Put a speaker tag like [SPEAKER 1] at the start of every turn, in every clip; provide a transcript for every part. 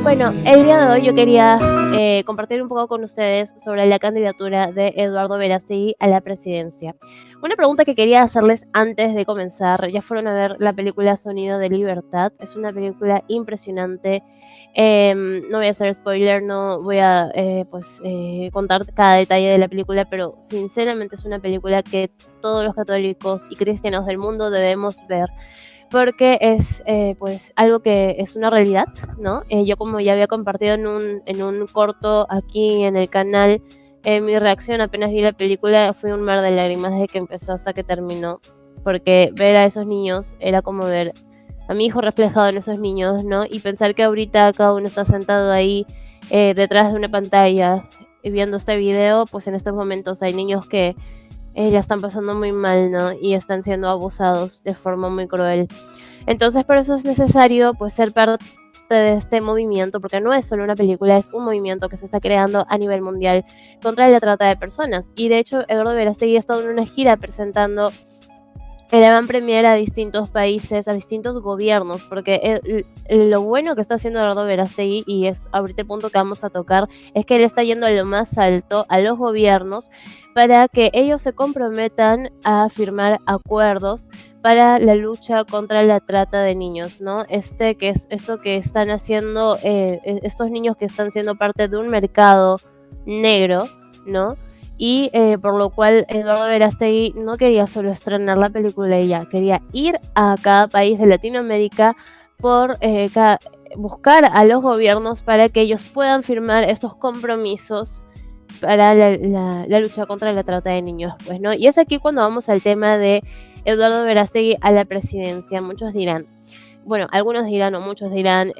[SPEAKER 1] Bueno, el día de hoy yo quería compartir un poco con ustedes sobre la candidatura de Eduardo Verástegui a la presidencia. Una pregunta que quería hacerles antes de comenzar, ya fueron a ver la película Sonido de Libertad, es una película impresionante. No voy a hacer spoiler, no voy a contar cada detalle de la película, pero sinceramente es una película que todos los católicos y cristianos del mundo debemos ver porque es pues algo que es una realidad, ¿no? Yo como ya había compartido en un corto aquí en el canal, mi reacción apenas vi la película fue un mar de lágrimas desde que empezó hasta que terminó, porque ver a esos niños era como ver a mi hijo reflejado en esos niños, ¿no? Y pensar que ahorita cada uno está sentado ahí detrás de una pantalla y viendo este video, pues en estos momentos hay niños que la están pasando muy mal, ¿no? Y están siendo abusados de forma muy cruel. Entonces, por eso es necesario, pues, ser parte de este movimiento, porque no es solo una película, es un movimiento que se está creando a nivel mundial contra la trata de personas. Y de hecho, Eduardo Verástegui ha estado en una gira presentando el van premier a distintos países, a distintos gobiernos, porque lo bueno que está haciendo Eduardo Verástegui, y es ahorita el punto que vamos a tocar, es que él está yendo a lo más alto, a los gobiernos, para que ellos se comprometan a firmar acuerdos para la lucha contra la trata de niños, ¿no? Que es esto que están haciendo estos niños que están siendo parte de un mercado negro, ¿no? Y por lo cual Eduardo Verástegui no quería solo estrenar la película y ya, quería ir a cada país de Latinoamérica por buscar a los gobiernos para que ellos puedan firmar estos compromisos para la lucha contra la trata de niños, pues, ¿no? Y es aquí cuando vamos al tema de Eduardo Verástegui a la presidencia. Muchos dirán, bueno, algunos dirán o muchos dirán,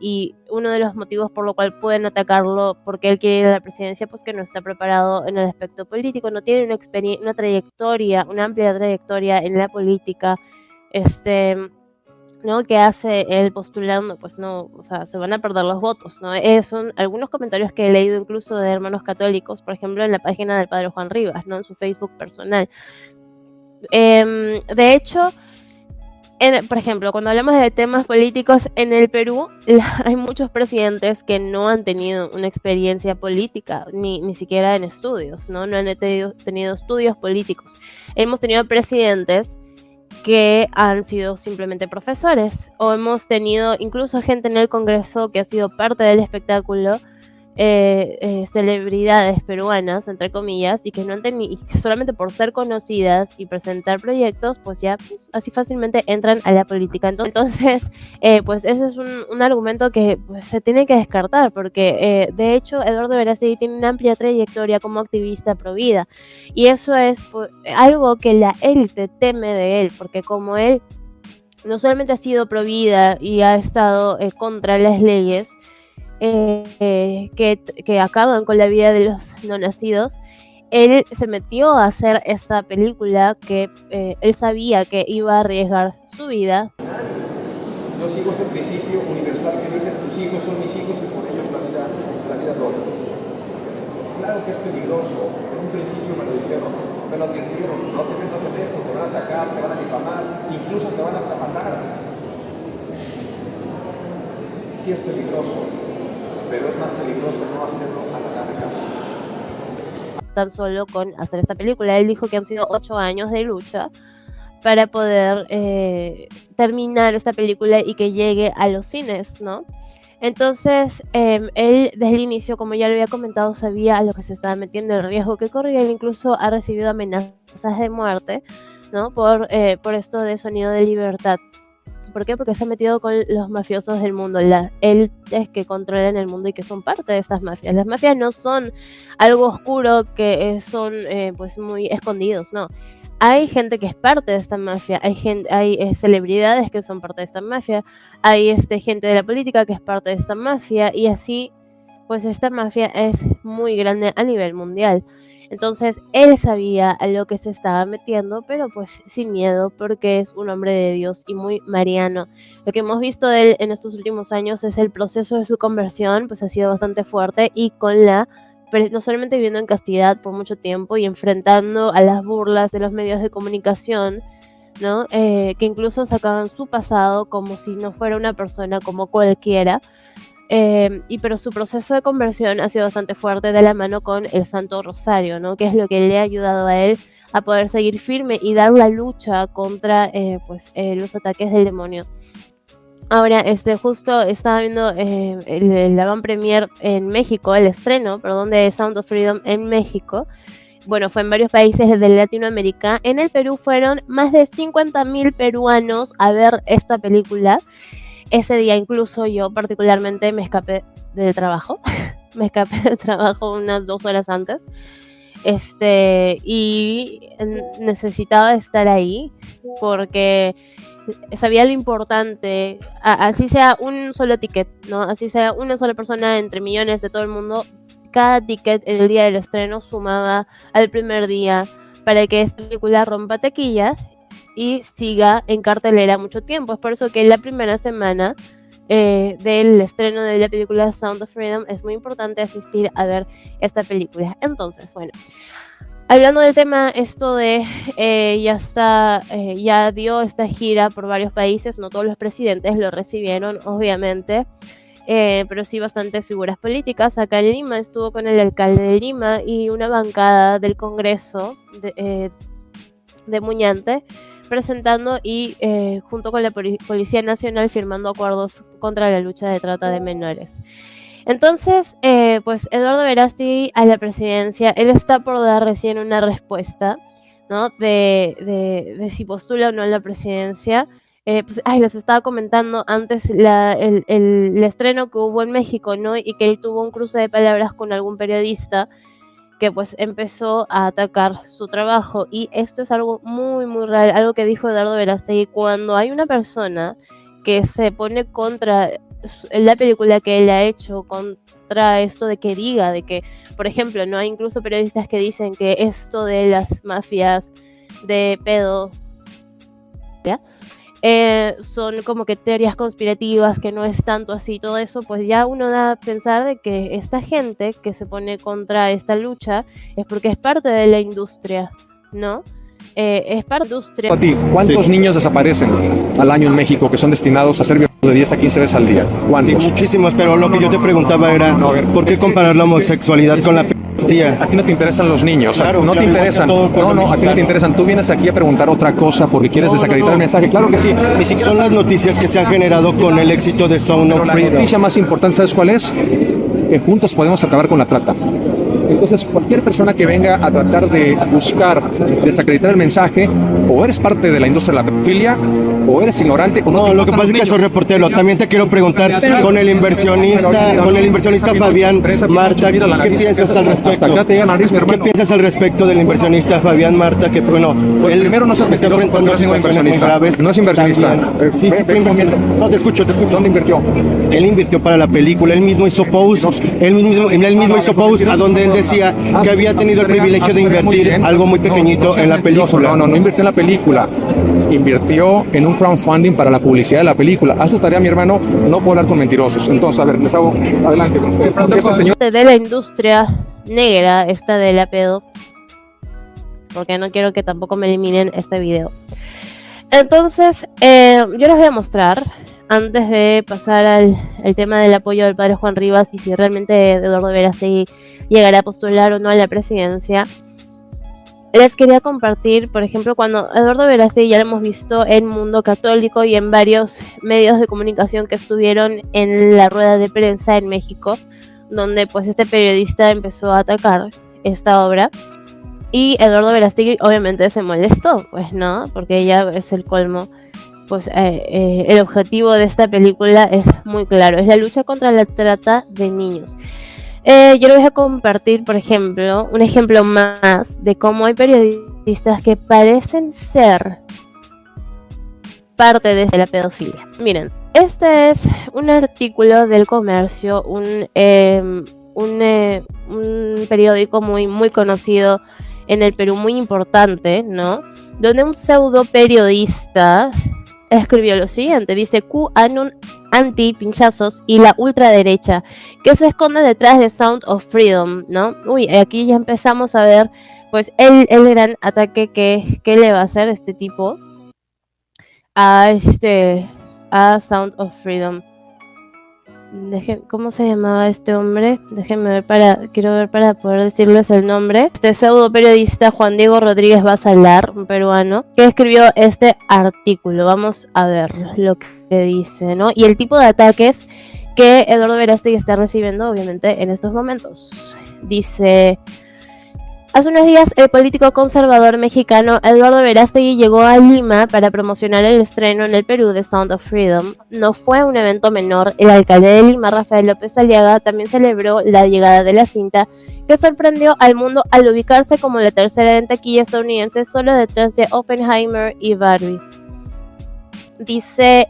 [SPEAKER 1] y uno de los motivos por lo cual pueden atacarlo porque él quiere ir a la presidencia, pues que no está preparado en el aspecto político, no tiene una trayectoria, una amplia trayectoria en la política, ¿no? Que hace él postulando, pues no, o sea, se van a perder los votos, ¿no? Son algunos comentarios que he leído incluso de hermanos católicos, por ejemplo, en la página del padre Juan Rivas, ¿no? En su Facebook personal. De hecho, por ejemplo, cuando hablamos de temas políticos en el Perú, hay muchos presidentes que no han tenido una experiencia política, ni siquiera en estudios, ¿no? No han tenido estudios políticos. Hemos tenido presidentes que han sido simplemente profesores, o hemos tenido incluso gente en el Congreso que ha sido parte del espectáculo, celebridades peruanas, entre comillas, y que no han tenido, que solamente por ser conocidas y presentar proyectos, pues ya pues, así fácilmente entran a la política. Entonces, pues ese es un argumento que pues, se tiene que descartar, porque de hecho Eduardo Verástegui tiene una amplia trayectoria como activista pro vida, y eso es pues, algo que la élite teme de él, porque como él no solamente ha sido pro vida y ha estado contra las leyes, que acaban con la vida de los no nacidos, él se metió a hacer esta película que él sabía que iba a arriesgar su vida.
[SPEAKER 2] Yo sigo este principio universal que dice tus hijos son mis hijos y por ellos la vida doble. Claro que es peligroso, en un principio me lo dijeron, me lo advirtieron, no te metas en esto, te van a atacar, te van a difamar, incluso te van hasta matar. Sí es peligroso, pero es más peligroso no hacerlo a la larga.
[SPEAKER 1] Tan solo con hacer esta película, él dijo que han sido 8 años de lucha para poder terminar esta película y que llegue a los cines, ¿no? Entonces, él desde el inicio, como ya lo había comentado, sabía a lo que se estaba metiendo, el riesgo que corría. Él incluso ha recibido amenazas de muerte, ¿no? Por esto de Sonido de Libertad. ¿Por qué? Porque se ha metido con los mafiosos del mundo, las élites que controlan el mundo y que son parte de estas mafias. Las mafias no son algo oscuro que son pues muy escondidos, no. Hay gente que es parte de esta mafia, hay celebridades que son parte de esta mafia, hay gente de la política que es parte de esta mafia, y así pues esta mafia es muy grande a nivel mundial. Entonces él sabía a lo que se estaba metiendo, pero pues sin miedo, porque es un hombre de Dios y muy mariano. Lo que hemos visto de él en estos últimos años es el proceso de su conversión, pues ha sido bastante fuerte, y con no solamente viviendo en castidad por mucho tiempo y enfrentando a las burlas de los medios de comunicación, ¿no? Que incluso sacaban su pasado como si no fuera una persona como cualquiera, pero su proceso de conversión ha sido bastante fuerte de la mano con el Santo Rosario, ¿no? Que es lo que le ha ayudado a él a poder seguir firme y dar la lucha contra los ataques del demonio. Ahora, justo estaba viendo la avant premier en México, el estreno, perdón, de Sound of Freedom en México. Bueno, fue en varios países de Latinoamérica. En el Perú fueron más de 50.000 peruanos a ver esta película. Ese día incluso yo particularmente me escapé del trabajo. Me escapé del trabajo unas 2 horas antes. Y necesitaba estar ahí porque sabía lo importante, así sea un solo ticket, ¿no? Así sea una sola persona entre millones de todo el mundo, cada ticket en el día del estreno sumaba al primer día para que esta película rompa taquilla y siga en cartelera mucho tiempo. Es por eso que la primera semana del estreno de la película Sound of Freedom es muy importante asistir a ver esta película. Entonces, bueno, hablando del tema, esto de ya dio esta gira por varios países, no todos los presidentes lo recibieron, obviamente, pero sí bastantes figuras políticas. Acá en Lima estuvo con el alcalde de Lima y una bancada del Congreso de Muñante, presentando y junto con la Policía Nacional firmando acuerdos contra la lucha de trata de menores. Entonces, pues Eduardo Verástegui a la presidencia, él está por dar recién una respuesta, ¿no? De si postula o no a la presidencia. Les estaba comentando antes el estreno que hubo en México, ¿no? Y que él tuvo un cruce de palabras con algún periodista que pues empezó a atacar su trabajo. Y esto es algo muy, muy real, algo que dijo Eduardo Verástegui: cuando hay una persona que se pone contra la película que él ha hecho, contra esto de que diga, de que, por ejemplo, no hay incluso periodistas que dicen que esto de las mafias de pedo, ¿ya? Son como que teorías conspirativas, que no es tanto así, todo eso, pues ya uno da a pensar de que esta gente que se pone contra esta lucha es porque es parte de la industria, ¿no? Es parte de la industria.
[SPEAKER 3] A ti, ¿cuántos niños desaparecen al año en México que son destinados a ser violados de 10 a 15 veces al día? ¿Cuántos?
[SPEAKER 4] Sí, muchísimos, pero lo que yo te preguntaba era, ¿por qué comparar la homosexualidad con la pastilla?
[SPEAKER 3] Aquí no te interesan los niños,
[SPEAKER 4] Claro,
[SPEAKER 3] no
[SPEAKER 4] claro,
[SPEAKER 3] te interesan. No, aquí no te interesan. Tú vienes aquí a preguntar otra cosa porque quieres desacreditar el mensaje. Claro que sí. Ni siquiera
[SPEAKER 4] son las noticias que se han generado con el éxito de Sound of Freedom.
[SPEAKER 3] La noticia más importante, ¿sabes cuál es? Que juntos podemos acabar con la trata. Entonces, cualquier persona que venga a tratar de buscar desacreditar el mensaje, o eres parte de la industria de la pedofilia, o eres ignorante, o no.
[SPEAKER 4] No, lo que pasa es que soy reportero. También te quiero preguntar con el inversionista Fabián Marta, ¿qué piensas al respecto? ¿Qué piensas al respecto del inversionista Fabián Marta, que bueno, él
[SPEAKER 3] primero no seas
[SPEAKER 4] está
[SPEAKER 3] mentiroso,
[SPEAKER 4] enfrentando
[SPEAKER 3] porque no es inversionista.
[SPEAKER 4] graves?
[SPEAKER 3] No es inversionista.
[SPEAKER 4] Sí, fue inversionista. No, te escucho.
[SPEAKER 3] ¿Dónde invirtió?
[SPEAKER 4] Él invirtió para la película, él mismo hizo post, a donde él decía que había tenido el privilegio de invertir algo muy pequeñito en la película.
[SPEAKER 3] No invirtió en la película. Invirtió en un crowdfunding para la publicidad de la película. Haz tu tarea, mi hermano, no puedo hablar con mentirosos. Entonces, a ver, les hago adelante con ustedes. Este señor
[SPEAKER 1] De la industria negra, esta de la pedo, porque no quiero que tampoco me eliminen este video. Entonces, yo les voy a mostrar, antes de pasar al tema del apoyo del padre Juan Rivas y si realmente Eduardo Verástegui llegará a postular o no a la presidencia, les quería compartir, por ejemplo, cuando Eduardo Verástegui ya lo hemos visto en Mundo Católico y en varios medios de comunicación que estuvieron en la rueda de prensa en México, donde pues este periodista empezó a atacar esta obra. Y Eduardo Verástegui obviamente se molestó, pues no, porque ya es el colmo. Pues el objetivo de esta película es muy claro, es la lucha contra la trata de niños. Yo les voy a compartir, por ejemplo, un ejemplo más de cómo hay periodistas que parecen ser parte de la pedofilia. Miren, este es un artículo del Comercio, un periódico muy, muy conocido en el Perú, muy importante, ¿no? Donde un pseudo periodista escribió lo siguiente, dice: Q anun anti-pinchazos y la ultraderecha que se esconde detrás de Sound of Freedom, ¿no? Uy, aquí ya empezamos a ver pues el gran ataque que le va a hacer este tipo a Sound of Freedom. ¿Cómo se llamaba este hombre? Déjenme ver quiero ver para poder decirles el nombre. Este pseudo periodista Juan Diego Rodríguez Basalar, un peruano, que escribió este artículo. Vamos a ver lo que dice, ¿no? Y el tipo de ataques que Eduardo Verástegui está recibiendo, obviamente, en estos momentos. Dice: hace unos días, el político conservador mexicano Eduardo Verástegui llegó a Lima para promocionar el estreno en el Perú de Sound of Freedom. No fue un evento menor. El alcalde de Lima, Rafael López Aliaga, también celebró la llegada de la cinta, que sorprendió al mundo al ubicarse como la tercera en taquilla estadounidense, solo detrás de Oppenheimer y Barbie. Dice: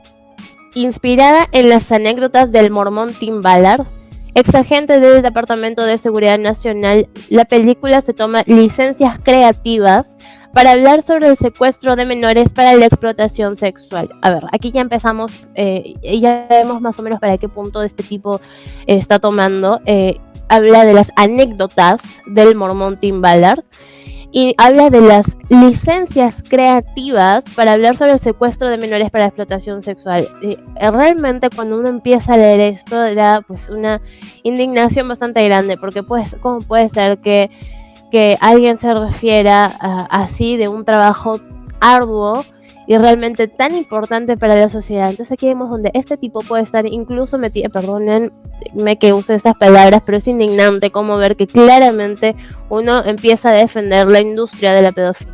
[SPEAKER 1] inspirada en las anécdotas del mormón Tim Ballard, exagente del Departamento de Seguridad Nacional, la película se toma licencias creativas para hablar sobre el secuestro de menores para la explotación sexual. A ver, aquí ya empezamos, ya vemos más o menos para qué punto este tipo está tomando. Habla de las anécdotas del mormón Tim Ballard y habla de las licencias creativas para hablar sobre el secuestro de menores para explotación sexual. Realmente cuando uno empieza a leer esto da pues una indignación bastante grande, porque pues, ¿cómo puede ser que alguien se refiera así de un trabajo arduo y realmente tan importante para la sociedad? Entonces aquí vemos donde este tipo puede estar incluso metido, perdónenme que use estas palabras, pero es indignante como ver que claramente uno empieza a defender la industria de la pedofilia.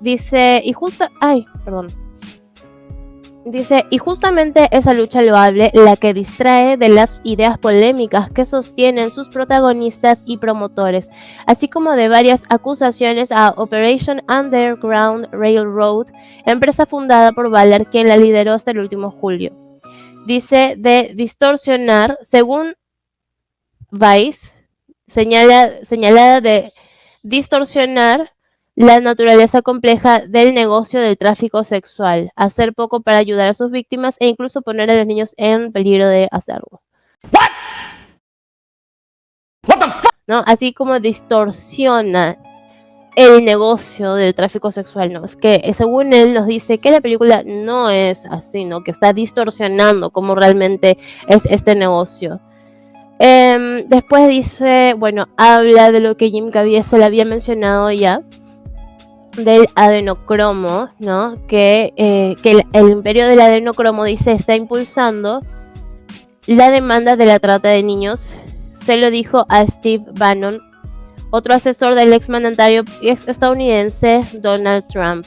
[SPEAKER 1] Dice, y justamente esa lucha loable la que distrae de las ideas polémicas que sostienen sus protagonistas y promotores, así como de varias acusaciones a Operation Underground Railroad, empresa fundada por Ballard, quien la lideró hasta el último julio. Dice de distorsionar, según Vice, señalada de distorsionar la naturaleza compleja del negocio del tráfico sexual, hacer poco para ayudar a sus víctimas e incluso poner a los niños en peligro de hacerlo. ¿No? Así como distorsiona el negocio del tráfico sexual, ¿no? Es que según él nos dice que la película no es así, ¿no? Que está distorsionando cómo realmente es este negocio. Después dice, bueno, habla de lo que Jim Caviezel había mencionado ya, del adenocromo, ¿no? Que el imperio del adenocromo, dice, está impulsando la demanda de la trata de niños. Se lo dijo a Steve Bannon, otro asesor del exmandatario estadounidense Donald Trump,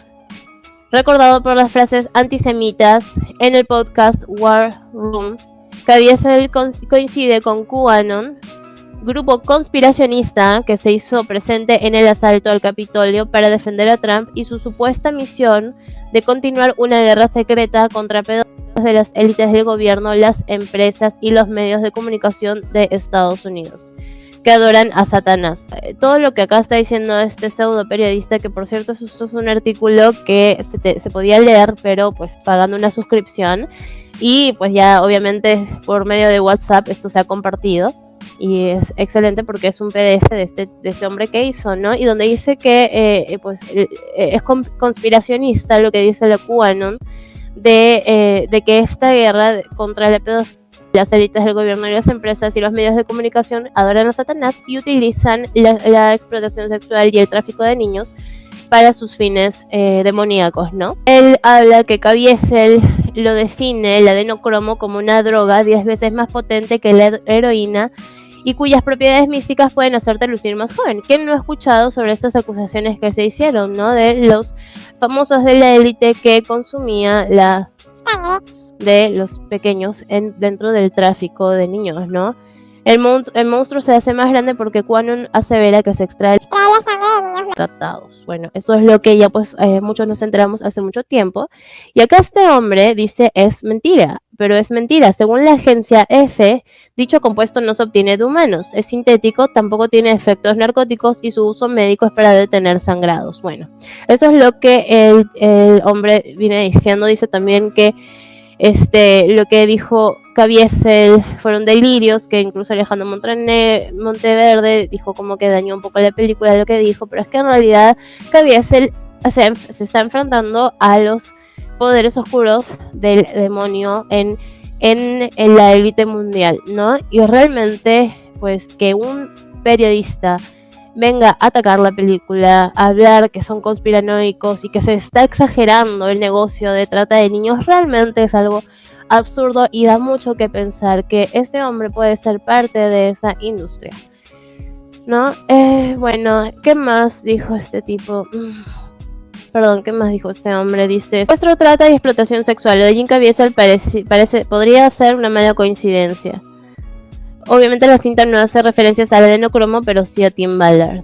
[SPEAKER 1] recordado por las frases antisemitas en el podcast War Room. Caviezel coincide con QAnon, grupo conspiracionista que se hizo presente en el asalto al Capitolio para defender a Trump y su supuesta misión de continuar una guerra secreta contra pedófilos de las élites del gobierno, las empresas y los medios de comunicación de Estados Unidos, que adoran a Satanás. Todo lo que acá está diciendo este pseudo periodista, que por cierto esto es un artículo que se podía leer, pero pues pagando una suscripción, y pues ya obviamente por medio de WhatsApp esto se ha compartido. Y es excelente porque es un PDF de este hombre que hizo, ¿no? Y donde dice que es conspiracionista lo que dice la QAnon de que esta guerra contra la pedofilia, las élites del gobierno y las empresas y los medios de comunicación adoran a Satanás y utilizan la explotación sexual y el tráfico de niños para sus fines demoníacos, ¿no? Él habla que Caviezel lo define, el adenocromo, como una droga 10 veces más potente que la heroína y cuyas propiedades místicas pueden hacerte lucir más joven. ¿Quién no ha escuchado sobre estas acusaciones que se hicieron, ¿no? De los famosos de la élite que consumía la sangre de los pequeños dentro del tráfico de niños, ¿no? El monstruo se hace más grande porque QAnon asevera que se extrae la sangre de niños tratados. Bueno, esto es lo que ya pues muchos nos enteramos hace mucho tiempo. Y acá este hombre dice es mentira, pero es mentira. Según la agencia EFE, dicho compuesto no se obtiene de humanos, es sintético, tampoco tiene efectos narcóticos y su uso médico es para detener sangrados. Bueno, eso es lo que el hombre viene diciendo. Dice también que lo que dijo Caviezel fueron delirios, que incluso Alejandro Monteverde dijo como que dañó un poco la película lo que dijo, pero es que en realidad Caviezel se está enfrentando a los poderes oscuros del demonio en la élite mundial, ¿no? Y realmente, pues, que un periodista venga a atacar la película, a hablar que son conspiranoicos y que se está exagerando el negocio de trata de niños, realmente es algo absurdo y da mucho que pensar que este hombre puede ser parte de esa industria, ¿no? Bueno, ¿qué más dijo este tipo? Perdón, ¿qué más dijo este hombre? Dice: secuestro, trata y explotación sexual. Lo de Jim Caviezel podría ser una mala coincidencia. Obviamente la cinta no hace referencias al adenocromo, pero sí a Tim Ballard.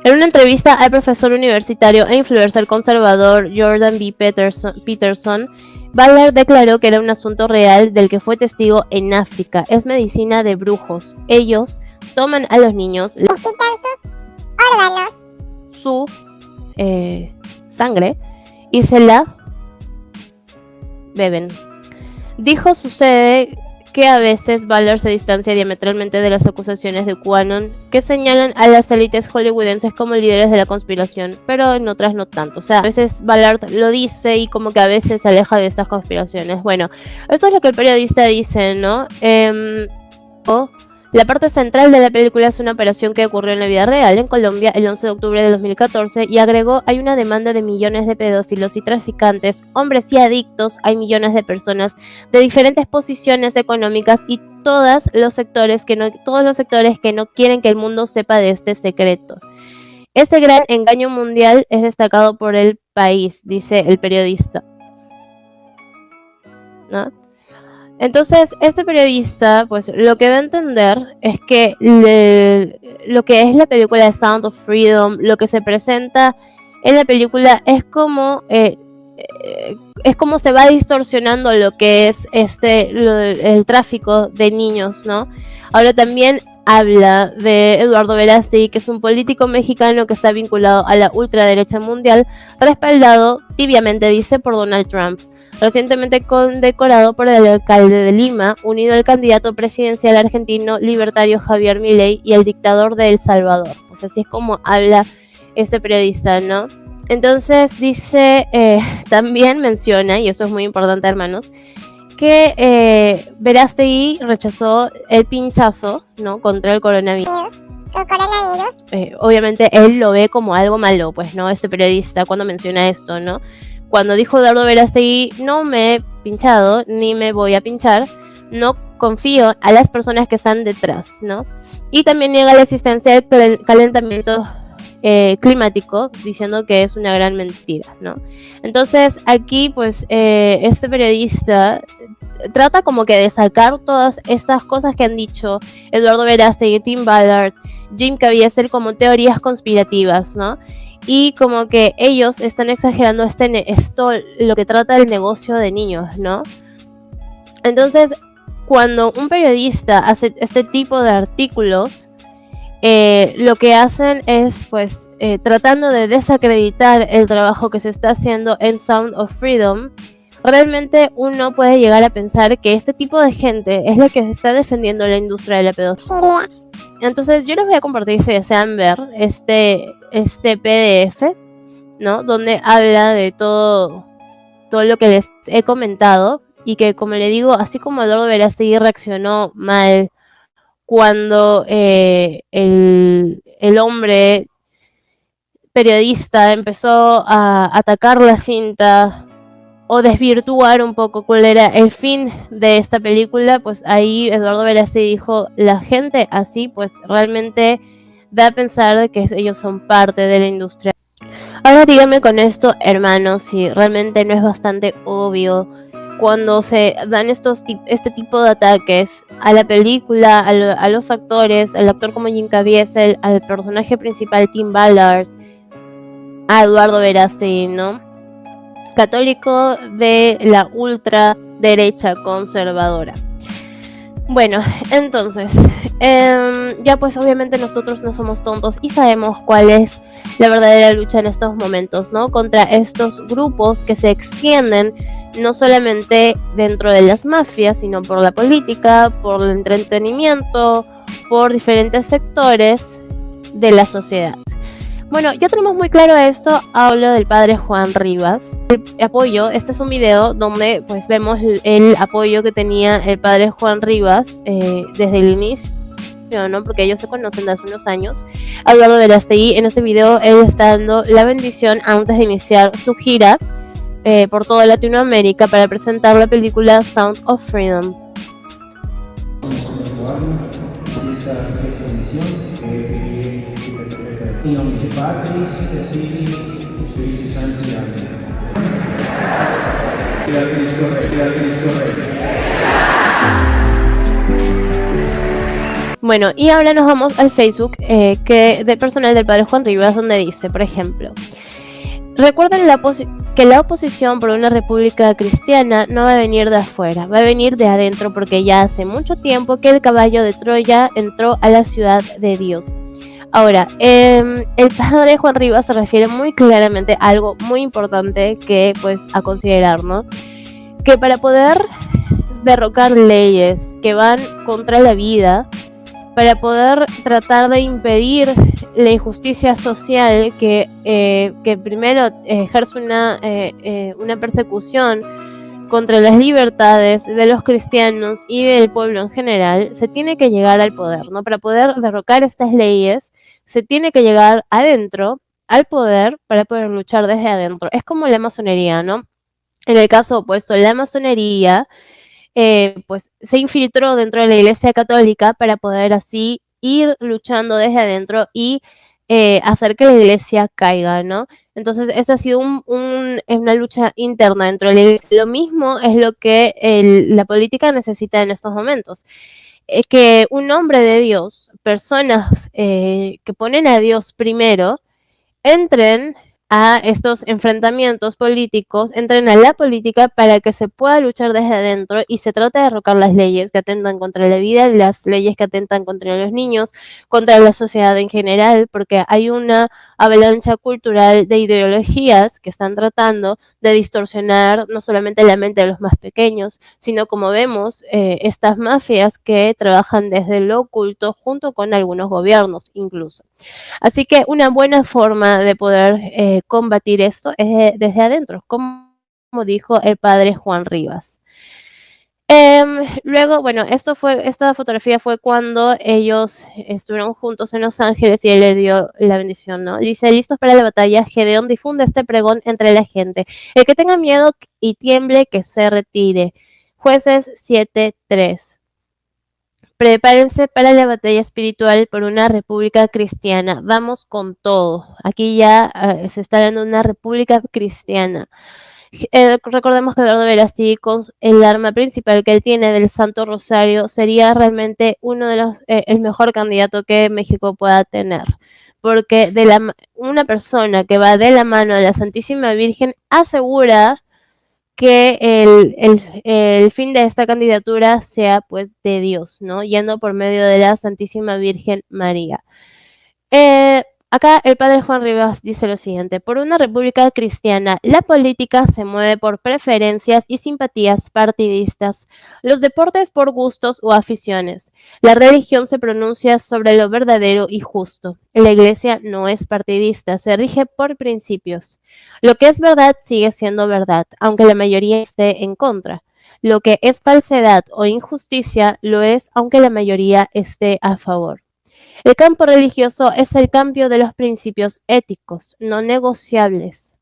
[SPEAKER 1] En una entrevista al profesor universitario e influencer conservador Jordan B. Peterson, Ballard declaró que era un asunto real del que fue testigo en África. Es medicina de brujos. Ellos toman a los niños, les quitan sus órganos, su sangre, y se la beben. Dijo: sucede que a veces Ballard se distancia diametralmente de las acusaciones de QAnon que señalan a las élites hollywoodenses como líderes de la conspiración, pero en otras no tanto. O sea, a veces Ballard lo dice y como que a veces se aleja de estas conspiraciones. Bueno, esto es lo que el periodista dice, ¿no? La parte central de la película es una operación que ocurrió en la vida real en Colombia el 11 de octubre de 2014 y agregó: hay una demanda de millones de pedófilos y traficantes, hombres y adictos, hay millones de personas de diferentes posiciones económicas y todos los sectores que no quieren que el mundo sepa de este secreto. Ese gran engaño mundial es destacado por el país, dice el periodista, ¿no? Entonces, este periodista, pues, lo que da a entender es que lo que es la película de Sound of Freedom, lo que se presenta en la película es como se va distorsionando lo que es el tráfico de niños, ¿no? Ahora también habla de Eduardo Verástegui, que es un político mexicano que está vinculado a la ultraderecha mundial, respaldado tibiamente, dice, por Donald Trump, recientemente condecorado por el alcalde de Lima, unido al candidato presidencial argentino libertario Javier Milei y el dictador de El Salvador. Pues así es como habla este periodista, ¿no? Entonces dice, también menciona, y eso es muy importante, hermanos, que Verástegui rechazó el pinchazo, ¿no?, contra el coronavirus. Obviamente él lo ve como algo malo, pues, ¿no? Este periodista cuando menciona esto, ¿no? Cuando dijo Eduardo Verástegui: no me he pinchado ni me voy a pinchar, no confío a las personas que están detrás, ¿no? Y también niega la existencia del calentamiento climático, diciendo que es una gran mentira, ¿no? Entonces aquí, pues, este periodista trata como que de sacar todas estas cosas que han dicho Eduardo Verástegui, Tim Ballard, Jim Caviezel como teorías conspirativas, ¿no? Y como que ellos están exagerando esto, lo que trata del negocio de niños, ¿no? Entonces, cuando un periodista hace este tipo de artículos, lo que hacen es, pues, tratando de desacreditar el trabajo que se está haciendo en Sound of Freedom, realmente uno puede llegar a pensar que este tipo de gente es la que está defendiendo la industria de la pedofilia. Entonces yo les voy a compartir, si desean ver, este PDF, ¿no?, donde habla de todo lo que les he comentado, y que, como le digo, así como Eduardo Verástegui reaccionó mal cuando el hombre periodista empezó a atacar la cinta o desvirtuar un poco cuál era el fin de esta película, pues ahí Eduardo Verástegui dijo: la gente así, pues, realmente da a pensar que ellos son parte de la industria. Ahora díganme con esto, hermanos, si realmente no es bastante obvio cuando se dan este tipo de ataques a la película, a los actores, al actor como Jim Caviezel, al personaje principal Tim Ballard, a Eduardo Verástegui, ¿no?, católico de la ultraderecha conservadora. Bueno, entonces, ya pues obviamente nosotros no somos tontos y sabemos cuál es la verdadera lucha en estos momentos, ¿no?, contra estos grupos que se extienden no solamente dentro de las mafias, sino por la política, por el entretenimiento, por diferentes sectores de la sociedad. Bueno, ya tenemos muy claro esto, hablo del padre Juan Rivas. El apoyo, este es un video donde pues vemos el apoyo que tenía el padre Juan Rivas desde el inicio, ¿no? Porque ellos se conocen de hace unos años. Eduardo Verástegui, en este video, él está dando la bendición antes de iniciar su gira por toda Latinoamérica para presentar la película Sound of Freedom.
[SPEAKER 5] Em nome de Patris, et Filii, et Spiritus Sancti. Amén.
[SPEAKER 1] Bueno, y ahora nos vamos al Facebook del personal del padre Juan Rivas, donde dice, por ejemplo, recuerden que la oposición por una república cristiana no va a venir de afuera, va a venir de adentro, porque ya hace mucho tiempo que el caballo de Troya entró a la ciudad de Dios. Ahora, el padre Juan Rivas se refiere muy claramente a algo muy importante que pues a considerar, ¿no? Que para poder derrocar leyes que van contra la vida, para poder tratar de impedir la injusticia social que primero ejerce una persecución contra las libertades de los cristianos y del pueblo en general, se tiene que llegar al poder, ¿no? Para poder derrocar estas leyes, se tiene que llegar adentro, al poder, para poder luchar desde adentro. Es como la masonería, ¿no? En el caso opuesto, la masonería pues se infiltró dentro de la Iglesia Católica para poder así ir luchando desde adentro y hacer que la Iglesia caiga, ¿no? Entonces, esta ha sido una lucha interna dentro de la Iglesia. Lo mismo es lo que la política necesita en estos momentos. Que un hombre de Dios, personas que ponen a Dios primero, entren a estos enfrentamientos políticos, entren a la política para que se pueda luchar desde adentro y se trate de derrocar las leyes que atentan contra la vida, las leyes que atentan contra los niños, contra la sociedad en general, porque hay una avalancha cultural de ideologías que están tratando de distorsionar no solamente la mente de los más pequeños, sino como vemos, estas mafias que trabajan desde lo oculto junto con algunos gobiernos incluso. Así que una buena forma de poder combatir esto es desde adentro, como dijo el padre Juan Rivas. Luego, bueno, esta fotografía fue cuando ellos estuvieron juntos en Los Ángeles y él le dio la bendición, ¿no? Dice, listos para la batalla, Gedeón difunde este pregón entre la gente. El que tenga miedo y tiemble, que se retire. Jueces 7:3. Prepárense para la batalla espiritual por una república cristiana. Vamos con todo. Aquí ya se está dando una república cristiana. Recordemos que Eduardo Verástegui, con el arma principal que él tiene del Santo Rosario, sería realmente uno de los el mejor candidato que México pueda tener. Porque una persona que va de la mano de la Santísima Virgen asegura que el fin de esta candidatura sea pues de Dios, ¿no? Yendo por medio de la Santísima Virgen María. Acá el padre Juan Rivas dice lo siguiente: por una república cristiana, la política se mueve por preferencias y simpatías partidistas, los deportes por gustos o aficiones, la religión se pronuncia sobre lo verdadero y justo, la iglesia no es partidista, se rige por principios. Lo que es verdad sigue siendo verdad, aunque la mayoría esté en contra. Lo que es falsedad o injusticia lo es, aunque la mayoría esté a favor. El campo religioso es el cambio de los principios éticos, no negociables.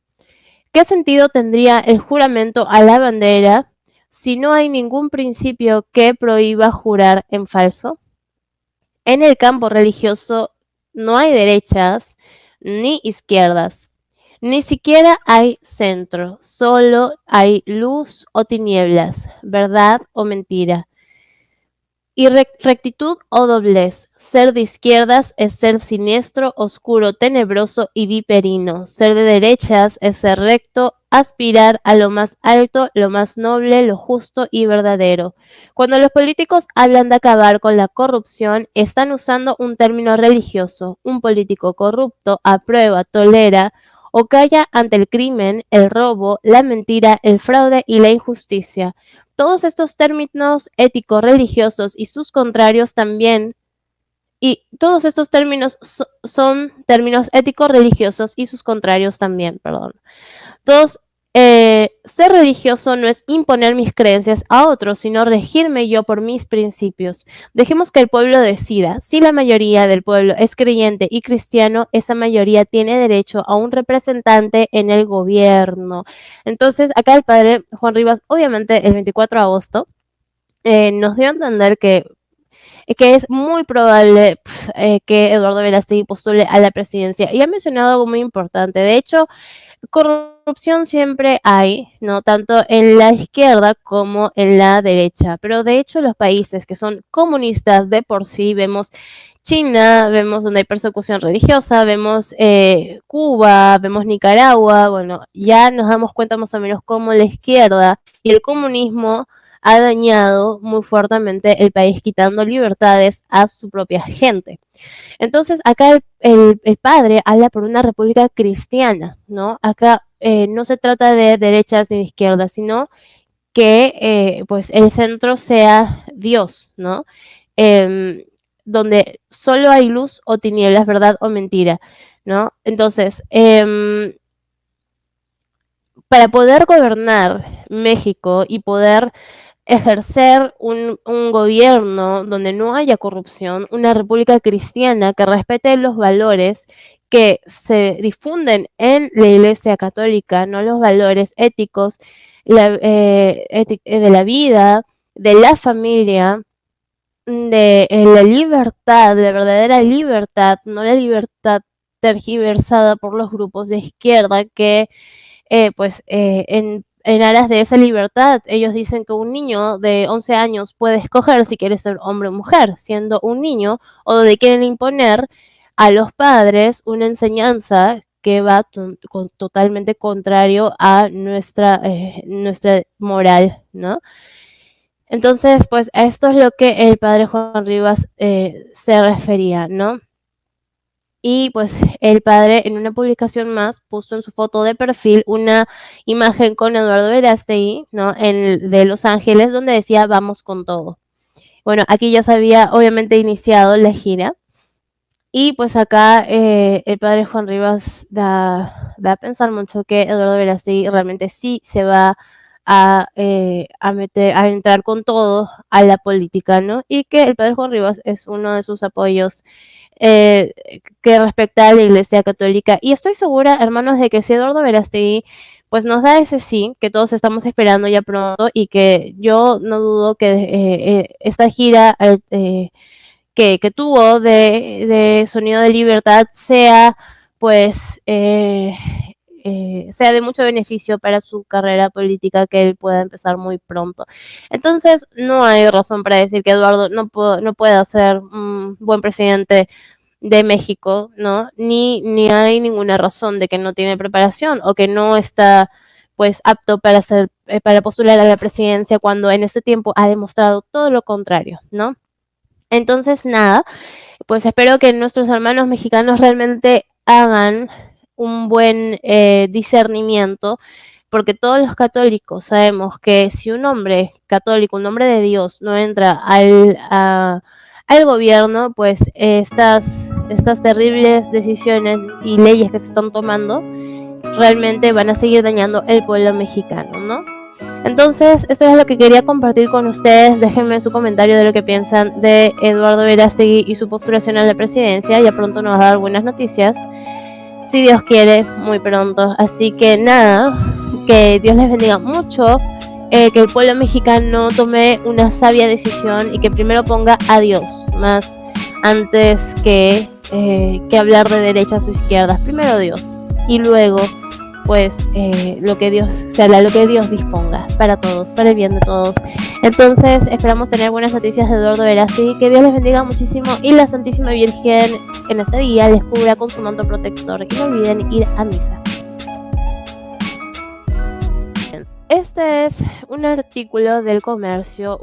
[SPEAKER 1] ¿Qué sentido tendría el juramento a la bandera si no hay ningún principio que prohíba jurar en falso? En el campo religioso no hay derechas ni izquierdas, ni siquiera hay centro, solo hay luz o tinieblas, verdad o mentira. Y rectitud o doblez. Ser de izquierdas es ser siniestro, oscuro, tenebroso y viperino. Ser de derechas es ser recto, aspirar a lo más alto, lo más noble, lo justo y verdadero. Cuando los políticos hablan de acabar con la corrupción, están usando un término religioso. Un político corrupto aprueba, tolera o calla ante el crimen, el robo, la mentira, el fraude y la injusticia. Todos estos términos éticos religiosos y sus contrarios también Y todos estos términos son términos ético-religiosos y sus contrarios también, perdón. Todos, ser religioso no es imponer mis creencias a otros, sino regirme yo por mis principios. Dejemos que el pueblo decida. Si la mayoría del pueblo es creyente y cristiano, esa mayoría tiene derecho a un representante en el gobierno. Entonces, acá el padre Juan Rivas, obviamente el 24 de agosto, nos dio a entender que es muy probable que Eduardo Verástegui postule a la presidencia. Y ha mencionado algo muy importante. De hecho, corrupción siempre hay, ¿no? Tanto en la izquierda como en la derecha. Pero de hecho, los países que son comunistas de por sí, vemos China, vemos donde hay persecución religiosa, vemos Cuba, vemos Nicaragua, bueno, ya nos damos cuenta más o menos cómo la izquierda y el comunismo ha dañado muy fuertemente el país, quitando libertades a su propia gente. Entonces, acá el padre habla por una república cristiana, ¿no? Acá no se trata de derechas ni de izquierdas, sino que pues el centro sea Dios, ¿no? Donde solo hay luz o tinieblas, verdad o mentira, ¿no? Entonces, para poder gobernar México y poder ejercer un gobierno donde no haya corrupción, una república cristiana que respete los valores que se difunden en la Iglesia Católica, no los valores éticos de la vida, de la familia, de la libertad, de la verdadera libertad, no la libertad tergiversada por los grupos de izquierda que en aras de esa libertad, ellos dicen que un niño de 11 años puede escoger si quiere ser hombre o mujer, siendo un niño, o donde quieren imponer a los padres una enseñanza que va totalmente contrario a nuestra moral, ¿no? Entonces, pues a esto es lo que el padre Juan Rivas se refería, ¿no? Y pues el padre en una publicación más puso en su foto de perfil una imagen con Eduardo Verástegui, ¿no? De Los Ángeles, donde decía vamos con todo. Bueno, aquí ya se había obviamente iniciado la gira. Y pues acá el padre Juan Rivas da a pensar mucho que Eduardo Verástegui realmente sí se va a entrar con todo a la política, ¿no? Y que el padre Juan Rivas es uno de sus apoyos que respecta a la Iglesia Católica. Y estoy segura, hermanos, de que si Eduardo Verástegui pues nos da ese sí, que todos estamos esperando ya pronto, y que yo no dudo que esta gira que tuvo de Sonido de Libertad sea pues sea de mucho beneficio para su carrera política, que él pueda empezar muy pronto. Entonces, no hay razón para decir que Eduardo no pueda ser un buen presidente de México, ¿no? Ni hay ninguna razón de que no tiene preparación o que no está pues apto para postular a la presidencia, cuando en este tiempo ha demostrado todo lo contrario, ¿no? Entonces, nada, pues espero que nuestros hermanos mexicanos realmente hagan un buen discernimiento, porque todos los católicos sabemos que si un hombre católico, un hombre de Dios, no entra al gobierno, pues estas terribles decisiones y leyes que se están tomando realmente van a seguir dañando el pueblo mexicano, ¿no? Entonces, esto es lo que quería compartir con ustedes. Déjenme su comentario de lo que piensan de Eduardo Verástegui y su postulación a la presidencia. Ya pronto nos va a dar buenas noticias, si Dios quiere, muy pronto. Así que nada, que Dios les bendiga mucho, que el pueblo mexicano tome una sabia decisión y que primero ponga a Dios más antes que hablar de derechas o izquierdas. Primero Dios y luego pues lo que Dios disponga para todos, para el bien de todos. Entonces esperamos tener buenas noticias de Eduardo Verástegui. Que Dios les bendiga muchísimo y la Santísima Virgen en este día les cubra con su manto protector. Y no olviden ir a misa. Este es un artículo del Comercio,